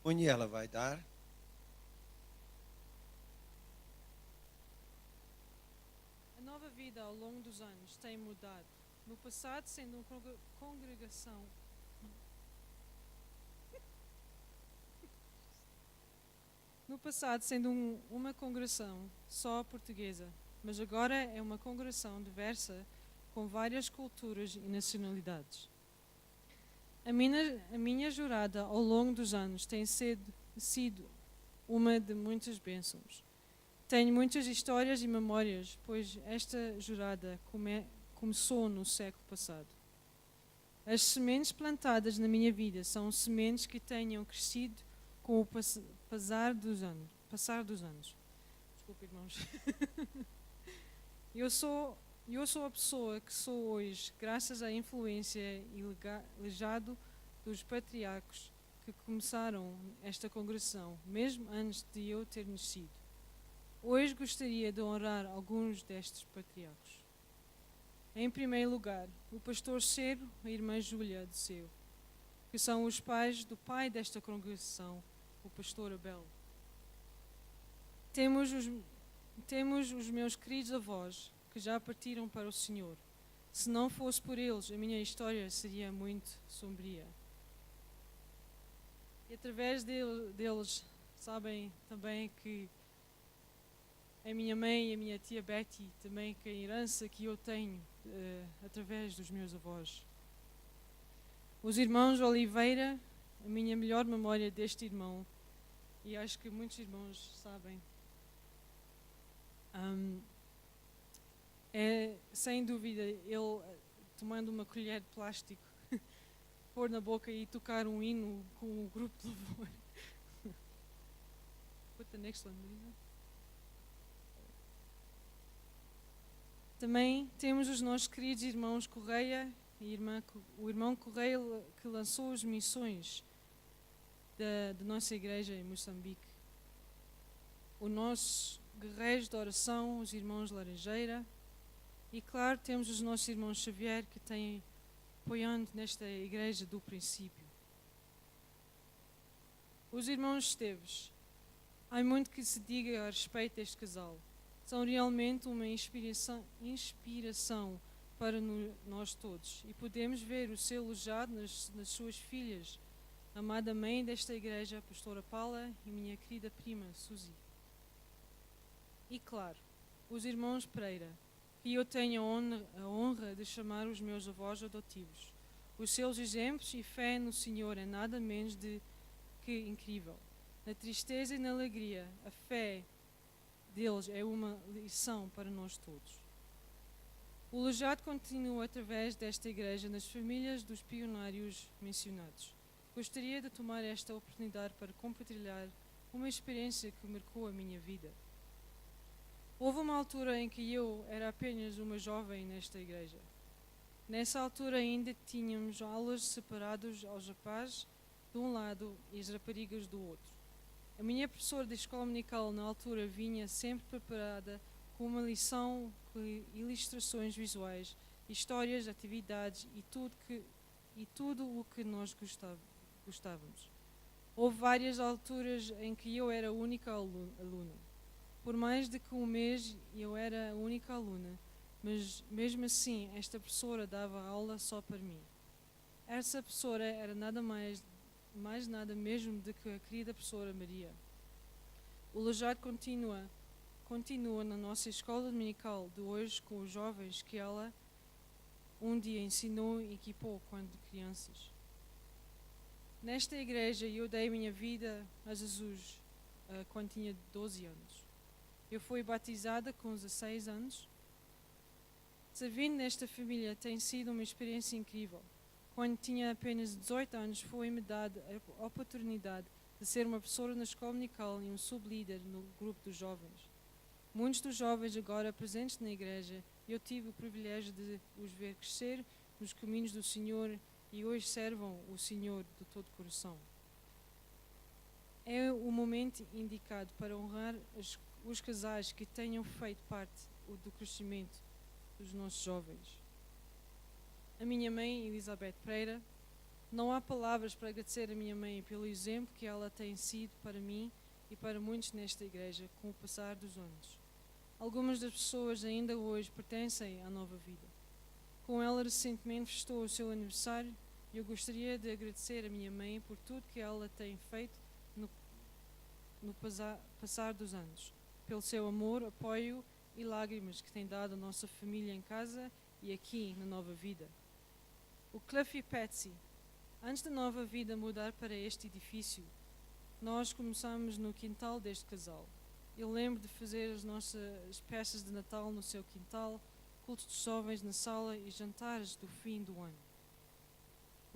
onde ela vai dar. A nova vida ao longo dos anos tem mudado. No passado, sendo uma congregação. No passado, sendo uma congregação só portuguesa, mas agora é uma congregação diversa com várias culturas e nacionalidades. A minha jornada ao longo dos anos tem sido uma de muitas bênçãos. Tenho muitas histórias e memórias, pois esta jornada começou no século passado. As sementes plantadas na minha vida são sementes que tenham crescido com o passar dos anos. Desculpe, irmãos. Eu sou a pessoa que sou hoje, graças à influência e legado dos patriarcas que começaram esta congregação, mesmo antes de eu ter nascido. Hoje gostaria de honrar alguns destes patriarcas. Em primeiro lugar, o pastor Cero e a irmã Júlia de Seu, que são os pais do pai desta congregação, o pastor Abel. Temos os meus queridos avós, que já partiram para o Senhor. Se não fosse por eles, a minha história seria muito sombria. E através deles, sabem também que a minha mãe e a minha tia Betty, também que a herança que eu tenho através dos meus avós. Os irmãos Oliveira, a minha melhor memória deste irmão, e acho que muitos irmãos sabem, é sem dúvida ele tomando uma colher de plástico, pôr na boca e tocar um hino com o grupo de louvor. Put the next one, Lisa. Também temos os nossos queridos irmãos Correia e o irmão Correia que lançou as missões da nossa igreja em Moçambique. Os nossos guerreiros de oração, os irmãos Laranjeira. E claro, temos os nossos irmãos Xavier que têm apoiando nesta igreja do princípio. Os irmãos Esteves. Há muito que se diga a respeito deste casal. São realmente uma inspiração para nós todos. E podemos ver o seu elogiado nas suas filhas, a amada mãe desta igreja, a pastora Paula, e minha querida prima, Suzy. E claro, os irmãos Pereira, que eu tenho a honra de chamar os meus avós adotivos. Os seus exemplos e fé no Senhor é nada menos de que incrível. Na tristeza e na alegria, a fé deles é uma lição para nós todos. O legado continua através desta igreja nas famílias dos pioneiros mencionados. Gostaria de tomar esta oportunidade para compartilhar uma experiência que marcou a minha vida. Houve uma altura em que eu era apenas uma jovem nesta igreja. Nessa altura ainda tínhamos aulas separadas aos rapazes de um lado e as raparigas do outro. A minha professora de escola dominical na altura vinha sempre preparada com uma lição com ilustrações visuais, histórias, atividades e tudo o que nós gostávamos. Houve várias alturas em que eu era a única aluna. Por mais de que um mês eu era a única aluna, mas mesmo assim esta professora dava aula só para mim. Essa professora era nada mais nada mesmo do que a querida professora Maria. O legado continua na nossa escola dominical de hoje com os jovens que ela um dia ensinou e equipou quando crianças. Nesta igreja eu dei minha vida a Jesus quando tinha 12 anos. Eu fui batizada com 16 anos. Servindo nesta família tem sido uma experiência incrível. Quando tinha apenas 18 anos, foi-me dada a oportunidade de ser uma professora na escola dominical e um sublíder no grupo dos jovens. Muitos dos jovens agora presentes na igreja, eu tive o privilégio de os ver crescer nos caminhos do Senhor e hoje servam o Senhor de todo o coração. É o momento indicado para honrar os casais que tenham feito parte do crescimento dos nossos jovens. A minha mãe, Elizabeth Pereira, Não há palavras para agradecer a minha mãe pelo exemplo que ela tem sido para mim e para muitos nesta igreja com o passar dos anos. Algumas das pessoas ainda hoje pertencem à Nova Vida. Com ela recentemente festou o seu aniversário e eu gostaria de agradecer a minha mãe por tudo que ela tem feito no passar dos anos, pelo seu amor, apoio e lágrimas que tem dado à nossa família em casa e aqui na Nova Vida. O Cliff e Patsy. Antes da Nova Vida mudar para este edifício, nós começamos no quintal deste casal. Eu lembro de fazer as nossas peças de Natal no seu quintal, cultos de jovens na sala e jantares do fim do ano.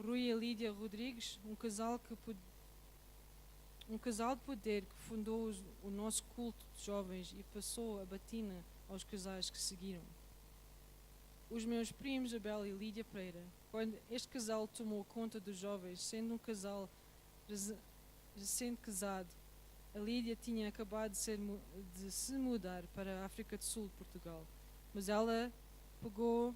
Rui e Lídia Rodrigues, um casal de poder que fundou o nosso culto de jovens e passou a batina aos casais que seguiram. Os meus primos Abel e Lídia Pereira, quando este casal tomou conta dos jovens, sendo um casal recém-casado, a Lídia tinha acabado de se mudar para a África do Sul de Portugal, mas ela pegou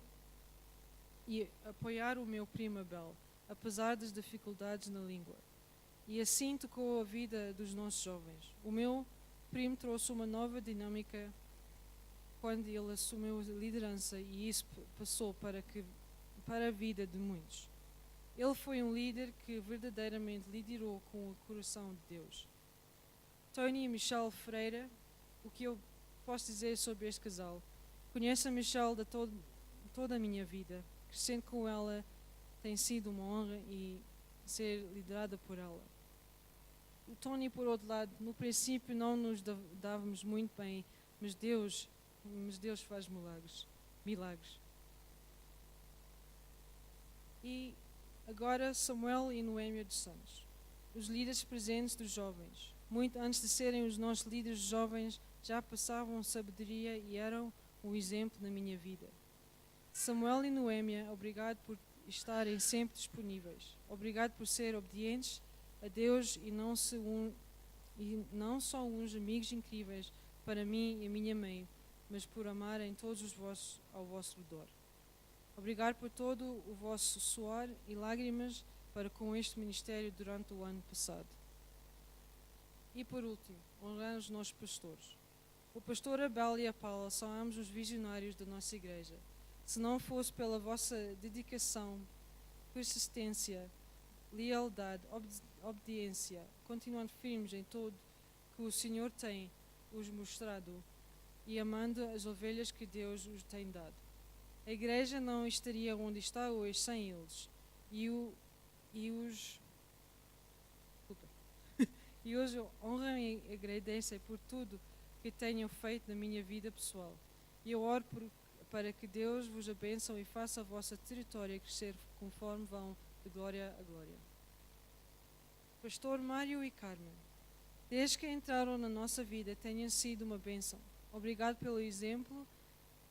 e apoiar o meu primo Abel, apesar das dificuldades na língua. E assim tocou a vida dos nossos jovens. O meu primo trouxe uma nova dinâmica quando ele assumiu a liderança e isso passou para a vida de muitos. Ele foi um líder que verdadeiramente liderou com o coração de Deus. Tony e Michelle Freire, o que eu posso dizer sobre este casal? Conheço a Michelle de toda a minha vida. Crescendo com ela tem sido uma honra e ser liderada por ela. O Tony, por outro lado, no princípio não nos dávamos muito bem, mas Deus faz milagres. E agora Samuel e Noêmia dos Santos, os líderes presentes dos jovens. Muito antes de serem os nossos líderes jovens, já passavam sabedoria e eram um exemplo na minha vida. Samuel e Noêmia, obrigado por estarem sempre disponíveis. Obrigado por ser obedientes a Deus e não só uns amigos incríveis para mim e a minha mãe, mas por amarem todos os vossos ao vosso redor. Obrigado por todo o vosso suor e lágrimas para com este ministério durante o ano passado. E por último, honrar os nossos pastores. O pastor Abel e a Paula são ambos os visionários da nossa igreja. Se não fosse pela vossa dedicação, persistência, lealdade, obediência, continuando firmes em tudo que o Senhor tem os mostrado e amando as ovelhas que Deus os tem dado, a igreja não estaria onde está hoje sem eles. E hoje honram e agradecem por tudo que tenham feito na minha vida pessoal. E eu oro para que Deus vos abençoe e faça a vossa territória crescer conforme vão de glória a glória. Pastor Mário e Carmen, desde que entraram na nossa vida, tenham sido uma bênção. Obrigado pelo exemplo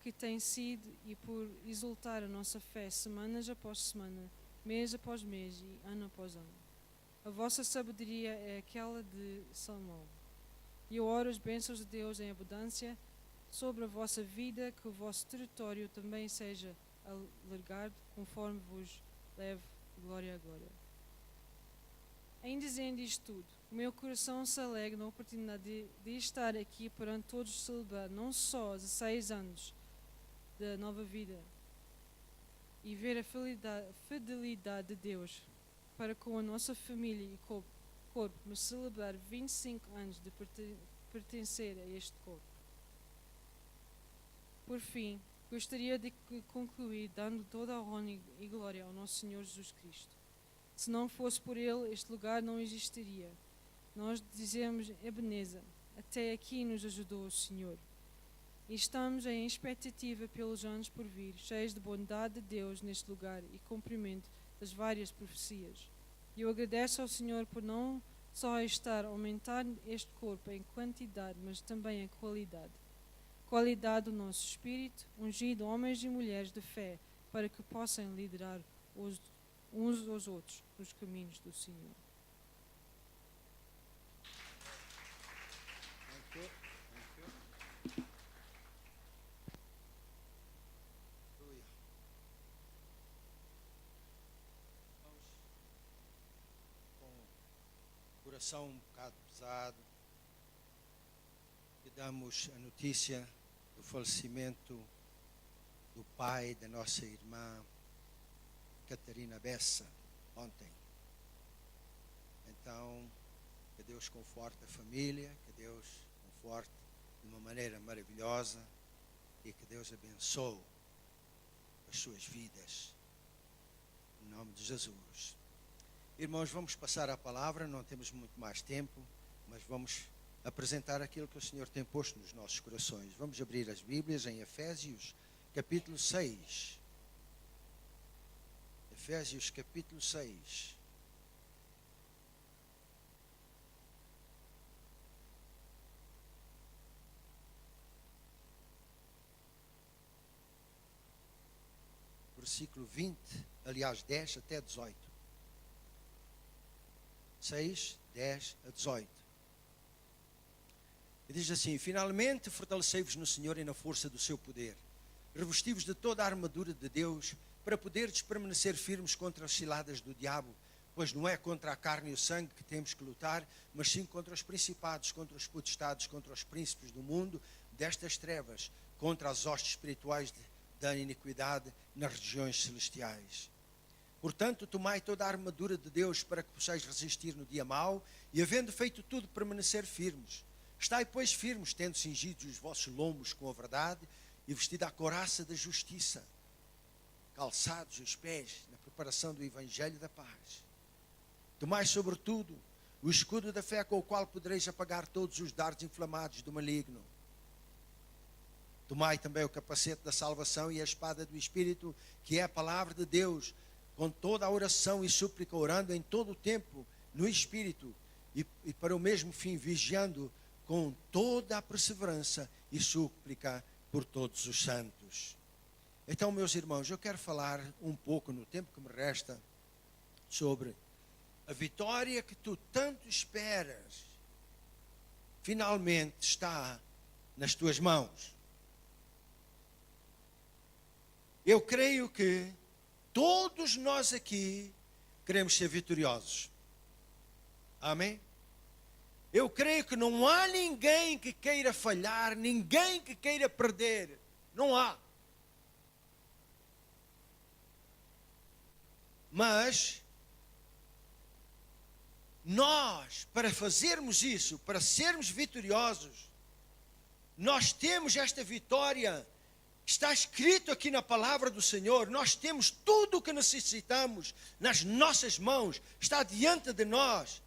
que tem sido e por exaltar a nossa fé semanas após semana, mês após mês e ano após ano. A vossa sabedoria é aquela de Salomão. E eu oro as bênçãos de Deus em abundância sobre a vossa vida, que o vosso território também seja alargado conforme vos leve de glória a glória. Em dizendo isto tudo, o meu coração se alegra na oportunidade de estar aqui perante todos celebrar não só 16 anos da nova vida e ver a fidelidade de Deus para com a nossa família e corpo, mas celebrar 25 anos de pertencer a este corpo. Por fim, gostaria de concluir dando toda a honra e glória ao nosso Senhor Jesus Cristo. Se não fosse por Ele, este lugar não existiria. Nós dizemos Ebenezer, até aqui nos ajudou o Senhor. E estamos em expectativa pelos anos por vir, cheios de bondade de Deus neste lugar e cumprimento das várias profecias. E eu agradeço ao Senhor por não só estar a aumentar este corpo em quantidade, mas também em qualidade. Qualidade do nosso espírito, ungido homens e mulheres de fé, para que possam liderar uns aos outros nos caminhos do Senhor. coração um bocado pesado, que damos a notícia do falecimento do pai da nossa irmã Catarina Bessa ontem. Então, que Deus conforte a família, que Deus conforte de uma maneira maravilhosa e que Deus abençoe as suas vidas. Em nome de Jesus. Irmãos, vamos passar a palavra, não temos muito mais tempo, mas vamos apresentar aquilo que o Senhor tem posto nos nossos corações. Vamos abrir as Bíblias em Efésios, capítulo 6. Efésios, capítulo 6. Versículo 20, aliás, 10 até 18. 6, 10 a 18. E diz assim: finalmente fortalecei-vos no Senhor e na força do seu poder. Revesti-vos de toda a armadura de Deus, para poderdes permanecer firmes contra as ciladas do diabo, pois não é contra a carne e o sangue que temos que lutar, mas sim contra os principados, contra os potestades, contra os príncipes do mundo destas trevas, contra as hostes espirituais da iniquidade nas regiões celestiais. Portanto, tomai toda a armadura de Deus para que possais resistir no dia mau e, havendo feito tudo, permanecer firmes. Estai, pois, firmes, tendo cingidos os vossos lombos com a verdade e vestida a couraça da justiça, calçados os pés na preparação do evangelho da paz. Tomai, sobretudo, o escudo da fé, com o qual podereis apagar todos os dardos inflamados do maligno. Tomai também o capacete da salvação e a espada do Espírito, que é a palavra de Deus, com toda a oração e súplica, orando em todo o tempo no Espírito, e para o mesmo fim vigiando com toda a perseverança e súplica por todos os santos. Então, meus irmãos, eu quero falar um pouco, no tempo que me resta, sobre a vitória que tu tanto esperas, finalmente está nas tuas mãos. Eu creio que todos nós aqui queremos ser vitoriosos. Amém? Eu creio que não há ninguém que queira falhar, ninguém que queira perder. Não há. Mas nós, para fazermos isso, para sermos vitoriosos, nós temos esta vitória. Está escrito aqui na palavra do Senhor, nós temos tudo o que necessitamos nas nossas mãos, está diante de nós,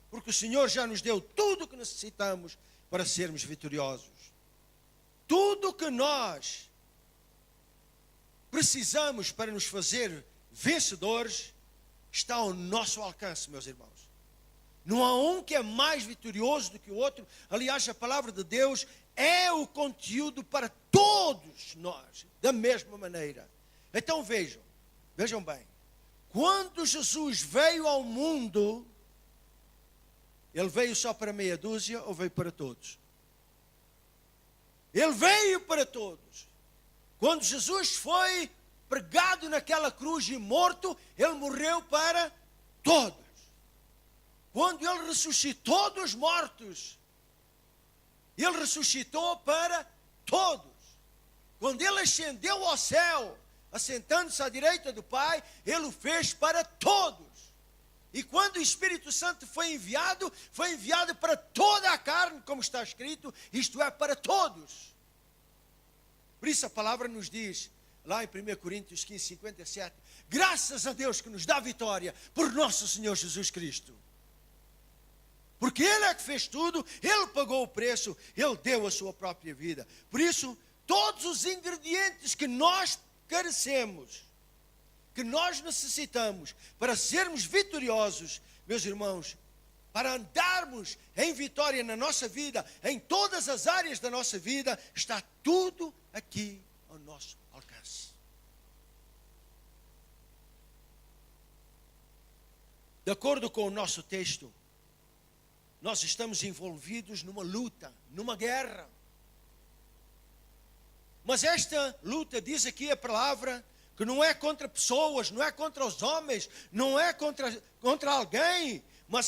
porque o Senhor já nos deu tudo o que necessitamos para sermos vitoriosos. Tudo o que nós precisamos para nos fazer vencedores está ao nosso alcance, meus irmãos. Não há um que é mais vitorioso do que o outro. Aliás, a palavra de Deus é o conteúdo para todos nós, da mesma maneira. Então vejam bem, quando Jesus veio ao mundo, ele veio só para meia dúzia ou veio para todos? Ele veio para todos. Quando Jesus foi pregado naquela cruz e morto, ele morreu para todos. Quando ele ressuscitou dos mortos, ele ressuscitou para todos. Quando ele ascendeu ao céu, assentando-se à direita do Pai, ele o fez para todos. E quando o Espírito Santo foi enviado para toda a carne, como está escrito, isto é, para todos. Por isso a palavra nos diz, lá em 1 Coríntios 15, 57, graças a Deus que nos dá vitória por nosso Senhor Jesus Cristo. Porque Ele é que fez tudo, Ele pagou o preço, Ele deu a sua própria vida. Por isso, todos os ingredientes que nós carecemos, que nós necessitamos para sermos vitoriosos, meus irmãos, para andarmos em vitória na nossa vida, em todas as áreas da nossa vida, está tudo aqui ao nosso alcance. De acordo com o nosso texto, nós estamos envolvidos numa luta, numa guerra. Mas esta luta, diz aqui a palavra, que não é contra pessoas, não é contra os homens, não é contra alguém, mas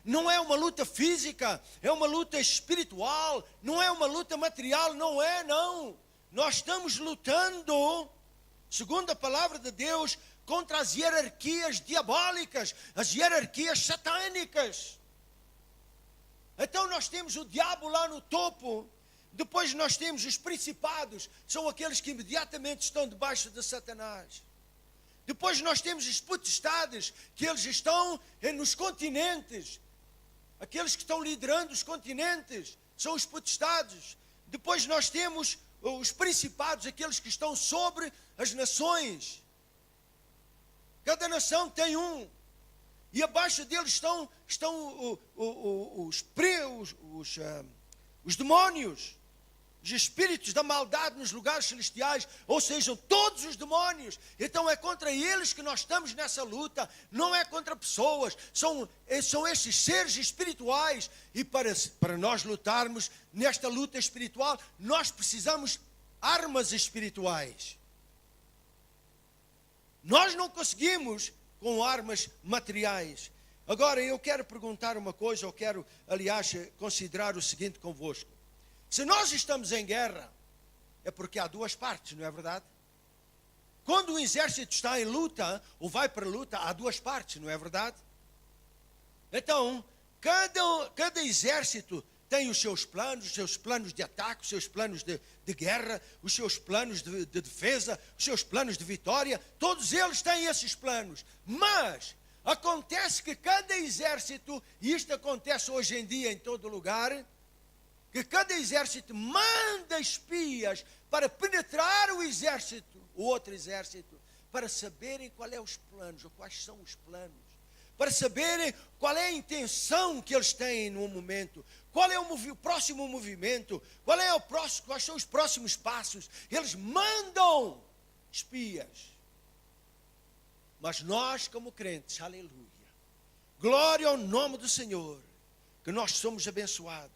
não é uma luta física, é uma luta espiritual, não é uma luta material, não. Nós estamos lutando, segundo a palavra de Deus, contra as hierarquias diabólicas, as hierarquias satânicas. Então nós temos o diabo lá no topo, depois nós temos os principados, são aqueles que imediatamente estão debaixo de Satanás. Depois nós temos os potestades, que eles estão nos continentes. Aqueles que estão liderando os continentes são os potestades. Depois nós temos os principados, aqueles que estão sobre as nações. Cada nação tem um. E abaixo deles estão os demônios. Os espíritos da maldade nos lugares celestiais, ou seja, todos os demônios. Então é contra eles que nós estamos nessa luta, não é contra pessoas, são esses seres espirituais. E para nós lutarmos nesta luta espiritual, nós precisamos armas espirituais. Nós não conseguimos com armas materiais. Agora eu quero perguntar uma coisa, eu quero, aliás, considerar o seguinte convosco. Se nós estamos em guerra, é porque há duas partes, não é verdade? Quando o exército está em luta, ou vai para a luta, há duas partes, não é verdade? Então, cada exército tem os seus planos de ataque, os seus planos de guerra, os seus planos de defesa, os seus planos de vitória, todos eles têm esses planos. Mas acontece que cada exército, e isto acontece hoje em dia em todo lugar, que cada exército manda espias para penetrar o outro exército, para saberem qual é os planos, ou quais são os planos, para saberem qual é a intenção que eles têm no momento, qual é o próximo movimento, quais são os próximos passos. Eles mandam espias. Mas nós, como crentes, aleluia, glória ao nome do Senhor, que nós somos abençoados.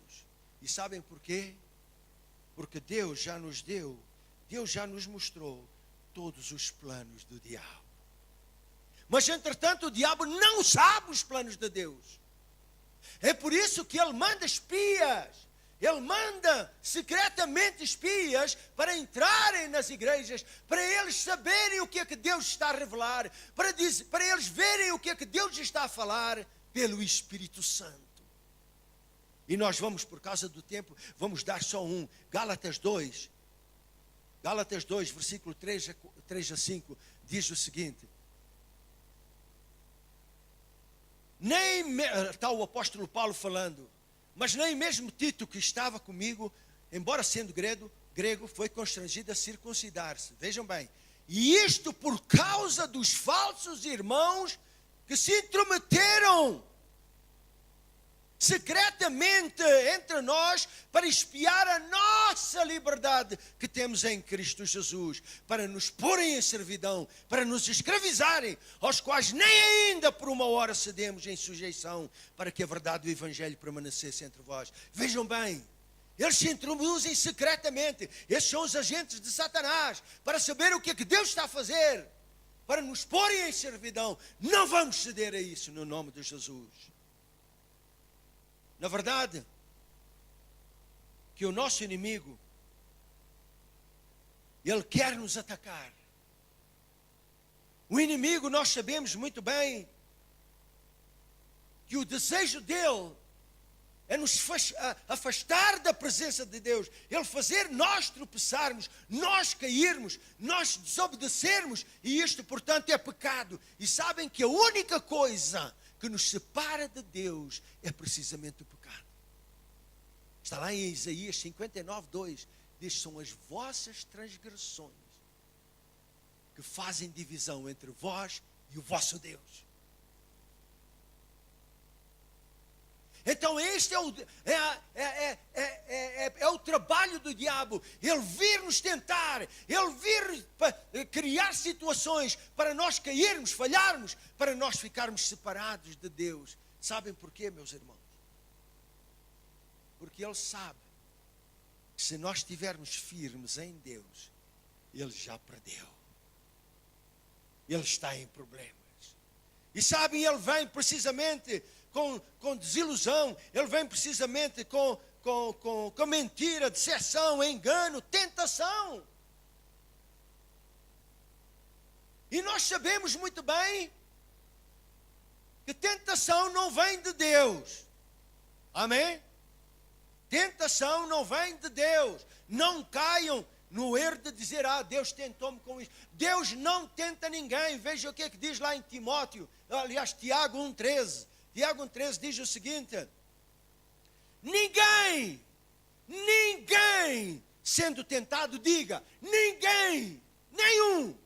E sabem por quê? Porque Deus já nos deu, Deus já nos mostrou todos os planos do diabo. Mas entretanto o diabo não sabe os planos de Deus. É por isso que ele manda espias. Ele manda secretamente espias para entrarem nas igrejas, para eles saberem o que é que Deus está a revelar, para eles verem o que é que Deus está a falar pelo Espírito Santo. E nós vamos, por causa do tempo, vamos dar só um. Gálatas 2, versículo 3 a 5, diz o seguinte. Está o apóstolo Paulo falando, mas nem mesmo Tito, que estava comigo, embora sendo grego, foi constrangido a circuncidar-se. Vejam bem. E isto por causa dos falsos irmãos que se intrometeram secretamente entre nós para espiar a nossa liberdade que temos em Cristo Jesus, para nos porem em servidão, para nos escravizarem, aos quais nem ainda por uma hora cedemos em sujeição, para que a verdade do Evangelho permanecesse entre vós. Vejam bem, eles se introduzem secretamente. Esses são os agentes de Satanás, para saber o que é que Deus está a fazer, para nos porem em servidão. Não vamos ceder a isso no nome de Jesus. Na verdade, que o nosso inimigo, ele quer nos atacar. O inimigo, nós sabemos muito bem, que o desejo dele é nos afastar da presença de Deus, ele fazer nós tropeçarmos, nós cairmos, nós desobedecermos, e isto, portanto, é pecado. E sabem que a única coisa que nos separa de Deus é precisamente o pecado. Está lá em Isaías 59:2, diz: são as vossas transgressões que fazem divisão entre vós e o vosso Deus. Então este é o trabalho do diabo. Ele vir nos tentar, ele vir criar situações para nós cairmos, falharmos, para nós ficarmos separados de Deus. Sabem porquê, meus irmãos? Porque ele sabe que se nós estivermos firmes em Deus, ele já perdeu. Ele está em problemas. E sabem, ele vem precisamente com desilusão, ele vem precisamente com mentira, decepção, engano, tentação. E nós sabemos muito bem que tentação não vem de Deus. Amém? Tentação não vem de Deus. Não caiam no erro de dizer, Deus tentou-me com isso. Deus não tenta ninguém. Veja o que é que diz lá em Timóteo, aliás, Tiago 1,13. Tiago 1,13 diz o seguinte: ninguém sendo tentado, diga, ninguém, nenhum.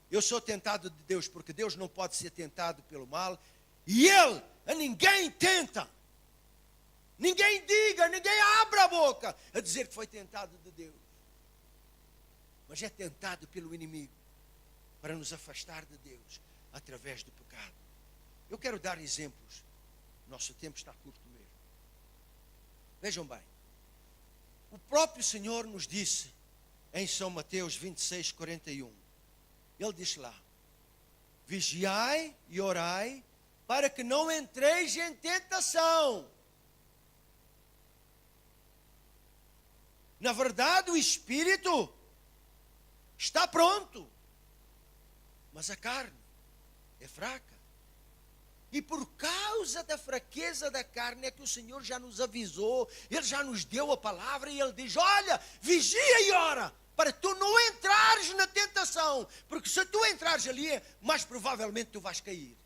Eu sou tentado de Deus, porque Deus não pode ser tentado pelo mal, e Ele a ninguém tenta. Ninguém diga, ninguém abra a boca a dizer que foi tentado de Deus. Mas é tentado pelo inimigo para nos afastar de Deus através do pecado. Eu quero dar exemplos. Nosso tempo está curto mesmo. Vejam bem. O próprio Senhor nos disse em São Mateus 26, 41. Ele disse lá: vigiai e orai para que não entreis em tentação. Na verdade, o espírito está pronto, mas a carne é fraca. E por causa da fraqueza da carne é que o Senhor já nos avisou, Ele já nos deu a palavra e Ele diz: olha, vigia e ora, para tu não entrares na tentação, porque se tu entrares ali, mais provavelmente tu vais cair.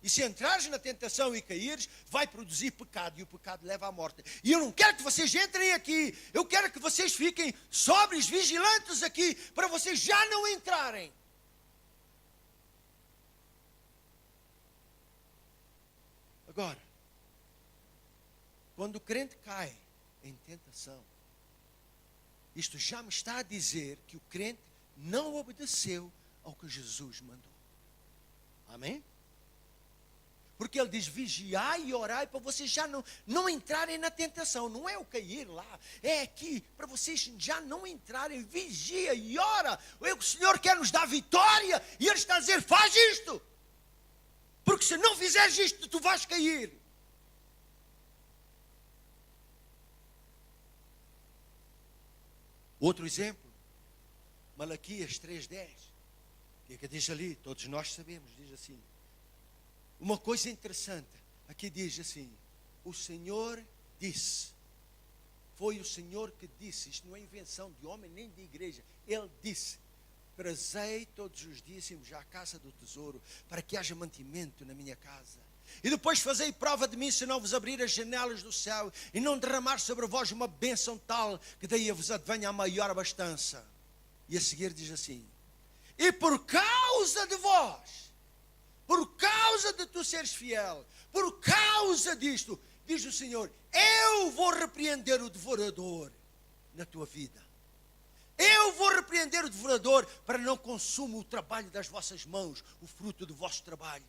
E se entrares na tentação e caíres, vai produzir pecado, e o pecado leva à morte. E eu não quero que vocês entrem aqui, eu quero que vocês fiquem sóbrios, vigilantes aqui, para vocês já não entrarem. Agora, quando o crente cai em tentação, isto já me está a dizer que o crente não obedeceu ao que Jesus mandou. Amém? Porque ele diz: vigiai e orai para vocês já não entrarem na tentação. Não é o cair lá, é aqui, para vocês já não entrarem. Vigia e ora. O Senhor quer nos dar vitória e Ele está a dizer: faz isto. Porque se não fizeres isto, tu vais cair. Outro exemplo, Malaquias 3,10. O que diz ali? Todos nós sabemos, diz assim. Uma coisa interessante, aqui diz assim: o Senhor disse. Foi o Senhor que disse. Isto não é invenção de homem nem de igreja. Ele disse: trazei todos os dízimos à casa do tesouro, para que haja mantimento na minha casa. E depois fazei prova de mim, se não vos abrir as janelas do céu, e não derramar sobre vós uma bênção tal, que daí vos advenha a maior abastança. E a seguir diz assim: e por causa de vós, por causa de tu seres fiel, por causa disto, diz o Senhor, eu vou repreender o devorador na tua vida. Eu vou repreender o devorador para não consuma o trabalho das vossas mãos, o fruto do vosso trabalho.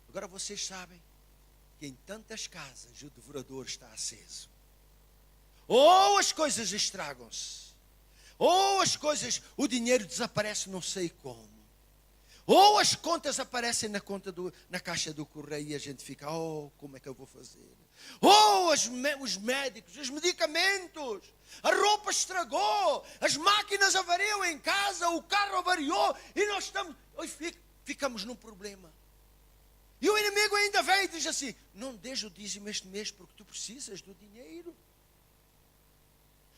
Agora vocês sabem que em tantas casas o devorador está aceso. Ou as coisas estragam-se, ou as coisas, o dinheiro desaparece não sei como. Ou as contas aparecem na caixa do correio e a gente fica: oh, como é que eu vou fazer? Ou os médicos, os medicamentos, a roupa estragou, as máquinas avariam em casa, o carro avariou e nós ficamos num problema. E o inimigo ainda vem e diz assim: não dês o dízimo este mês porque tu precisas do dinheiro.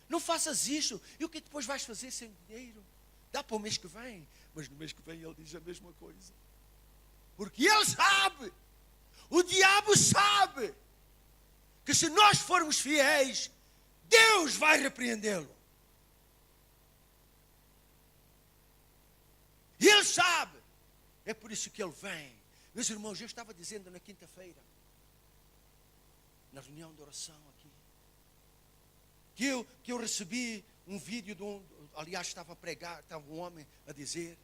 Não faças isso. E o que depois vais fazer sem dinheiro? Dá para o mês que vem. Mas no mês que vem ele diz a mesma coisa. Porque ele sabe, o diabo sabe, que se nós formos fiéis, Deus vai repreendê-lo. E ele sabe. É por isso que ele vem. Meus irmãos, eu estava dizendo na quinta-feira, na reunião de oração aqui, que eu recebi um vídeo de aliás, estava a pregar, estava um homem a dizer.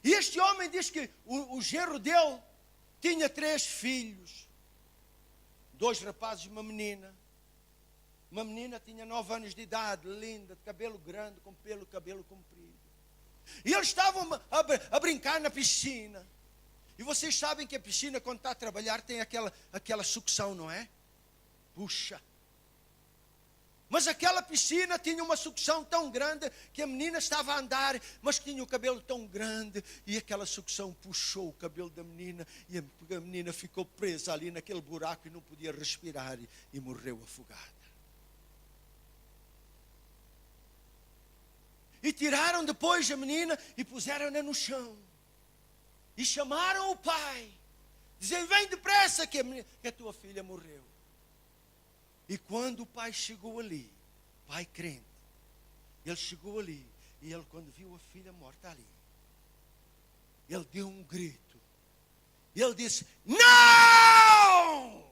E este homem diz que o genro dele tinha 3 filhos. 2 rapazes e uma menina. Uma menina tinha 9 anos de idade, linda, de cabelo grande, com cabelo comprido. E eles estavam a brincar na piscina. E vocês sabem que a piscina, quando está a trabalhar, tem aquela sucção, não é? Puxa. Mas aquela piscina tinha uma sucção tão grande que a menina estava a andar, mas tinha o cabelo tão grande, e aquela sucção puxou o cabelo da menina, e a menina ficou presa ali naquele buraco e não podia respirar, e morreu afogada. E tiraram depois a menina e puseram-na no chão. E chamaram o pai. Dizem, vem depressa que a tua filha morreu. E quando o pai chegou ali, pai crente, ele chegou ali, e ele quando viu a filha morta ali, ele deu um grito. E ele disse, não!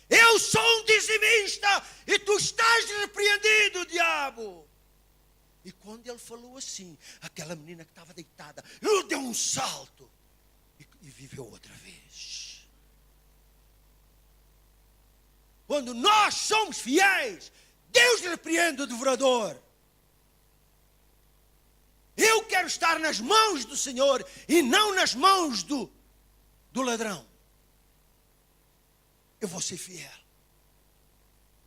Eu sou um dizimista e tu estás repreendido, diabo! E quando ele falou assim, aquela menina que estava deitada, ele deu um salto e viveu outra vez. Quando nós somos fiéis, Deus repreende o devorador. Eu quero estar nas mãos do Senhor e não nas mãos do ladrão. Eu vou ser fiel.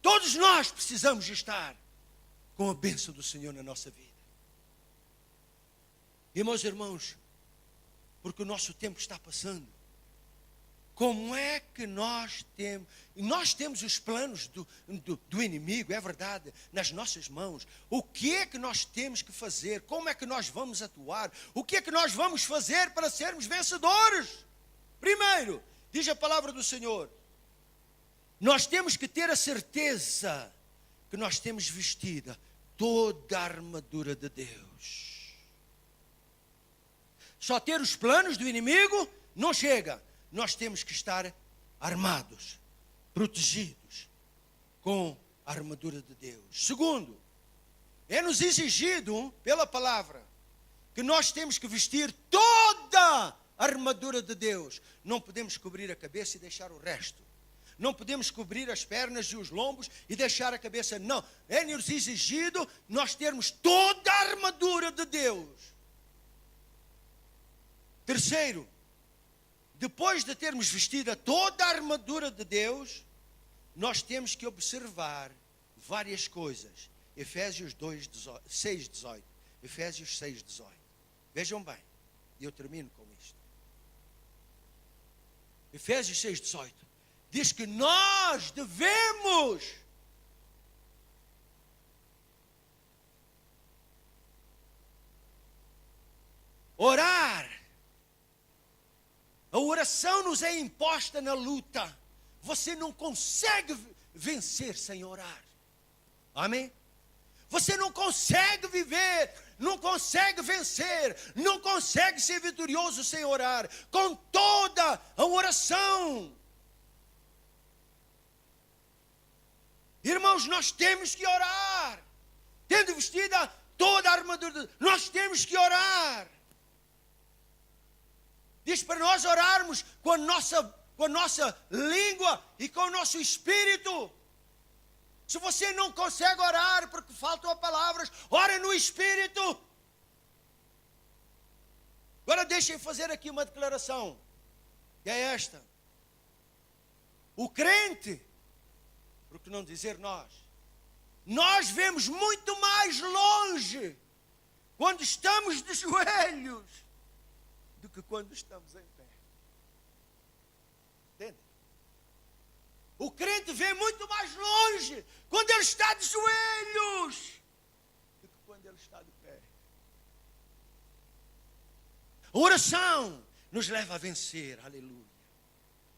Todos nós precisamos estar com a bênção do Senhor na nossa vida. E meus irmãos, porque o nosso tempo está passando, como é que nós temos os planos do inimigo, é verdade, nas nossas mãos. O que é que nós temos que fazer? Como é que nós vamos atuar? O que é que nós vamos fazer para sermos vencedores? Primeiro, diz a palavra do Senhor, nós temos que ter a certeza que nós temos vestida toda a armadura de Deus. Só ter os planos do inimigo não chega. Nós temos que estar armados, protegidos com a armadura de Deus. Segundo, é-nos exigido pela palavra que nós temos que vestir toda a armadura de Deus. Não podemos cobrir a cabeça e deixar o resto. Não podemos cobrir as pernas e os lombos e deixar a cabeça. Não, é-nos exigido nós termos toda a armadura de Deus. Terceiro, depois de termos vestido toda a armadura de Deus, nós temos que observar várias coisas. Efésios 6:18. Efésios 6:18. Vejam bem, e eu termino com isto. Efésios 6:18. Diz que nós devemos orar. A oração nos é imposta na luta. Você não consegue vencer sem orar. Amém? Você não consegue viver, não consegue vencer, não consegue ser vitorioso sem orar. Com toda a oração. Irmãos, nós temos que orar. Tendo vestida toda a armadura, nós temos que orar. Diz para nós orarmos com a nossa língua e com o nosso espírito. Se você não consegue orar porque faltam palavras, ore no espírito. Agora deixem fazer aqui uma declaração, que é esta. O crente, por que não dizer nós vemos muito mais longe quando estamos de joelhos do que quando estamos em pé. Entende? O crente vê muito mais longe quando ele está de joelhos do que quando ele está de pé. A oração nos leva a vencer, aleluia.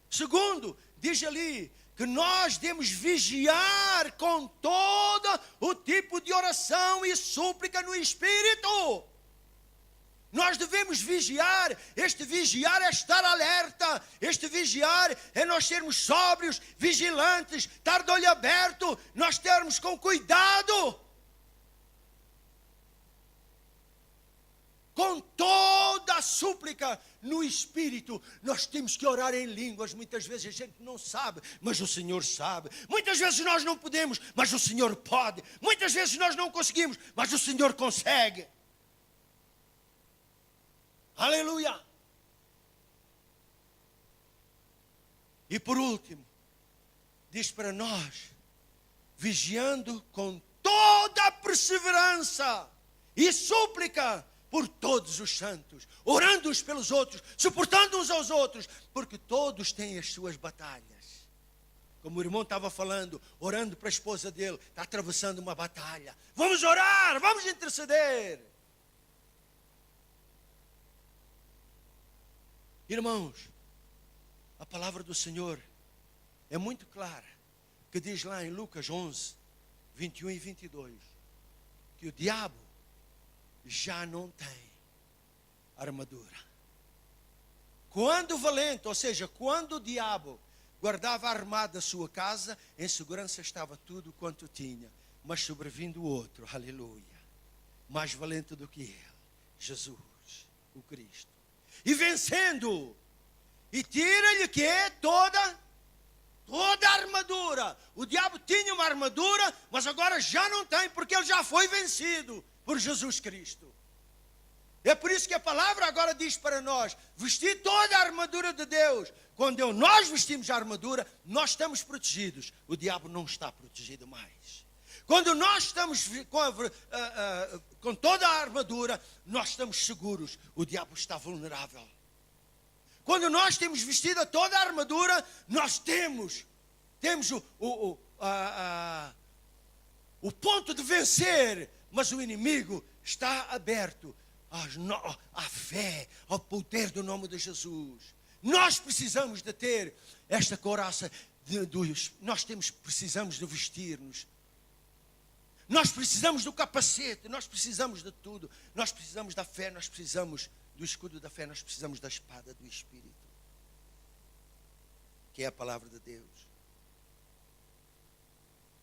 Segundo, diz ali que nós devemos vigiar com todo o tipo de oração e súplica no Espírito. Nós devemos vigiar. Este vigiar é estar alerta. Este vigiar é nós sermos sóbrios, vigilantes, estar de olho aberto, nós termos com cuidado. Com toda a súplica no Espírito, nós temos que orar em línguas. Muitas vezes a gente não sabe, mas o Senhor sabe. Muitas vezes nós não podemos, mas o Senhor pode. Muitas vezes nós não conseguimos, mas o Senhor consegue. Aleluia! E por último, diz para nós, vigiando com toda a perseverança e súplica por todos os santos, orando uns pelos outros, suportando uns aos outros, porque todos têm as suas batalhas. Como o irmão estava falando, orando para a esposa dele, está atravessando uma batalha. Vamos orar, vamos interceder. Irmãos, a palavra do Senhor é muito clara, que diz lá em Lucas 11, 21 e 22, que o diabo já não tem armadura. Quando o valente, ou seja, quando o diabo guardava armada a sua casa, em segurança estava tudo quanto tinha. Mas sobrevindo o outro, aleluia, mais valente do que ele, Jesus, o Cristo. E vencendo, e tira-lhe que é toda a armadura. O diabo tinha uma armadura, mas agora já não tem, porque ele já foi vencido por Jesus Cristo. É por isso que a palavra agora diz para nós, vestir toda a armadura de Deus. Quando nós vestimos a armadura, nós estamos protegidos. O diabo não está protegido mais. Quando nós estamos com toda a armadura, nós estamos seguros. O diabo está vulnerável. Quando nós temos vestido toda a armadura, nós temos o ponto de vencer, mas o inimigo está aberto à fé, ao poder do nome de Jesus. Nós precisamos de ter esta couraça, precisamos de vestir-nos. Nós precisamos do capacete, nós precisamos de tudo. Nós precisamos da fé, nós precisamos do escudo da fé, nós precisamos da espada do Espírito, que é a palavra de Deus.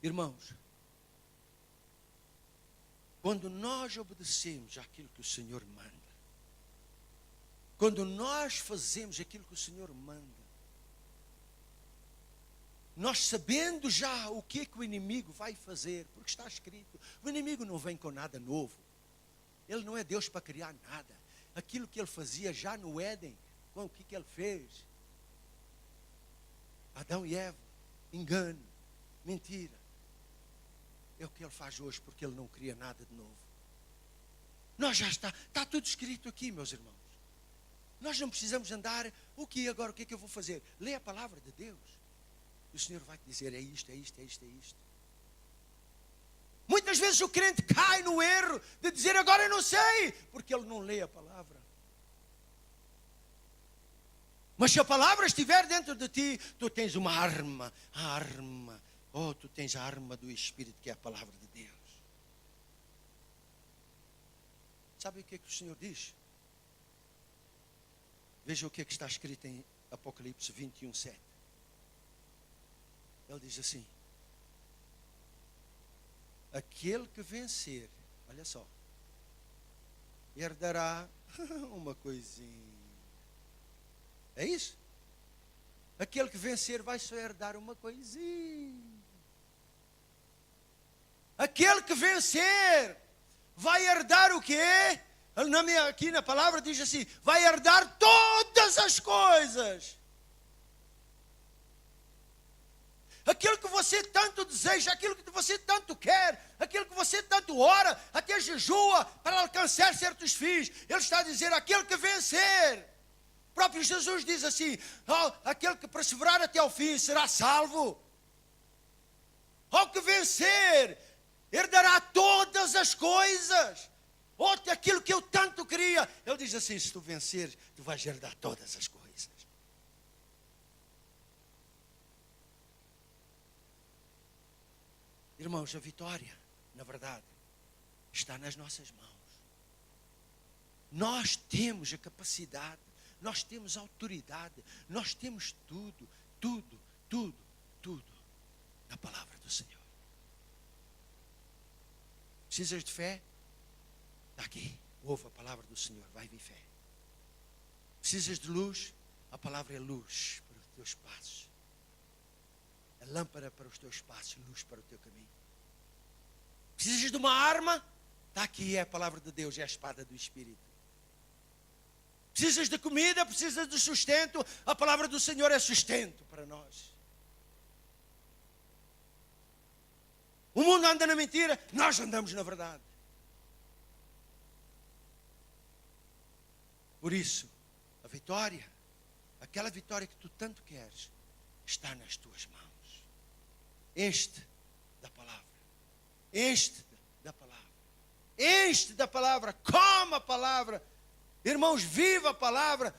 Irmãos, quando nós obedecemos àquilo que o Senhor manda, quando nós fazemos aquilo que o Senhor manda, nós sabendo já o que o inimigo vai fazer, porque está escrito, o inimigo não vem com nada novo. Ele não é Deus para criar nada. Aquilo que ele fazia já no Éden, com o que ele fez? Adão e Eva, engano, mentira. É o que ele faz hoje, porque ele não cria nada de novo. Nós já está tudo escrito aqui, meus irmãos. Nós não precisamos andar, o que agora, o que é que eu vou fazer? Lê a palavra de Deus. E o Senhor vai te dizer, é isto, é isto, é isto, é isto. Muitas vezes o crente cai no erro de dizer, agora eu não sei, porque ele não lê a palavra. Mas se a palavra estiver dentro de ti, tu tens uma arma, tu tens a arma do Espírito, que é a palavra de Deus. Sabe o que é que o Senhor diz? Veja o que é que está escrito em Apocalipse 21, 7. Ele diz assim, aquele que vencer, olha só, herdará uma coisinha. É isso? Aquele que vencer vai só herdar uma coisinha. Aquele que vencer vai herdar o quê? Aqui na palavra diz assim, vai herdar todas as coisas. Aquilo que você tanto deseja, aquilo que você tanto quer, aquilo que você tanto ora, até jejua para alcançar certos fins. Ele está a dizer, aquele que vencer. O próprio Jesus diz assim, aquele que perseverar até ao fim será salvo. Ao que vencer, herdará todas as coisas. Aquilo que eu tanto queria. Ele diz assim, se tu vencer, tu vais herdar todas as coisas. Irmãos, a vitória, na verdade, está nas nossas mãos. Nós temos a capacidade, nós temos a autoridade, nós temos tudo na palavra do Senhor. Precisas de fé? Está aqui, ouve a palavra do Senhor, vai vir fé. Precisas de luz? A palavra é luz para os teus passos. A lâmpada para os teus passos, luz para o teu caminho. Precisas de uma arma? Está aqui, é a palavra de Deus, é a espada do Espírito. Precisas de comida, precisas de sustento. A palavra do Senhor é sustento para nós. O mundo anda na mentira, nós andamos na verdade. Por isso, a vitória, aquela vitória que tu tanto queres, está nas tuas mãos. Enche-te da palavra. Enche-te da palavra. Enche-te da palavra. Coma a palavra. Irmãos, viva a palavra.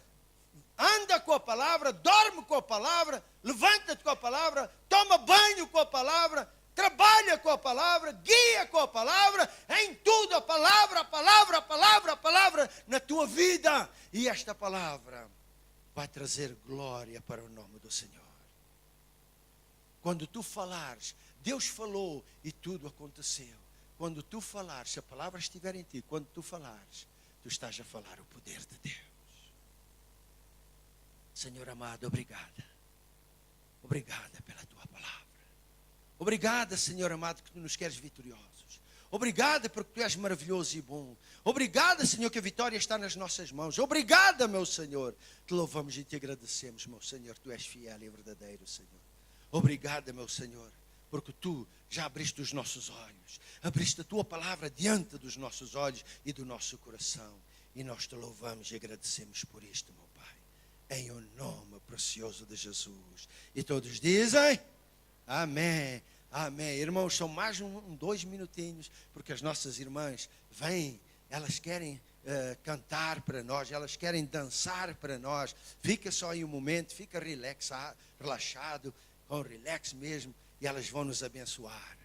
Anda com a palavra. Dorme com a palavra. Levanta-te com a palavra. Toma banho com a palavra. Trabalha com a palavra, guia com a palavra, em tudo a palavra, a palavra, a palavra, a palavra na tua vida. E esta palavra vai trazer glória para o nome do Senhor. Quando tu falares, Deus falou e tudo aconteceu. Quando tu falares, se a palavra estiver em ti, quando tu falares, tu estás a falar o poder de Deus. Senhor amado, obrigada. Obrigada pela tua palavra. Obrigada, Senhor amado, que tu nos queres vitoriosos. Obrigada porque tu és maravilhoso e bom. Obrigada, Senhor, que a vitória está nas nossas mãos. Obrigada, meu Senhor. Te louvamos e te agradecemos, meu Senhor. Tu és fiel e verdadeiro, Senhor. Obrigada, meu Senhor, porque tu já abriste os nossos olhos. Abriste a tua palavra diante dos nossos olhos e do nosso coração. E nós te louvamos e agradecemos por isto, meu Pai. Em o nome precioso de Jesus. E todos dizem... Amém, amém. Irmãos, são mais 2 minutinhos, porque as nossas irmãs vêm, elas querem cantar para nós, elas querem dançar para nós. Fica só aí um momento, fica relaxado, com relax mesmo, e elas vão nos abençoar.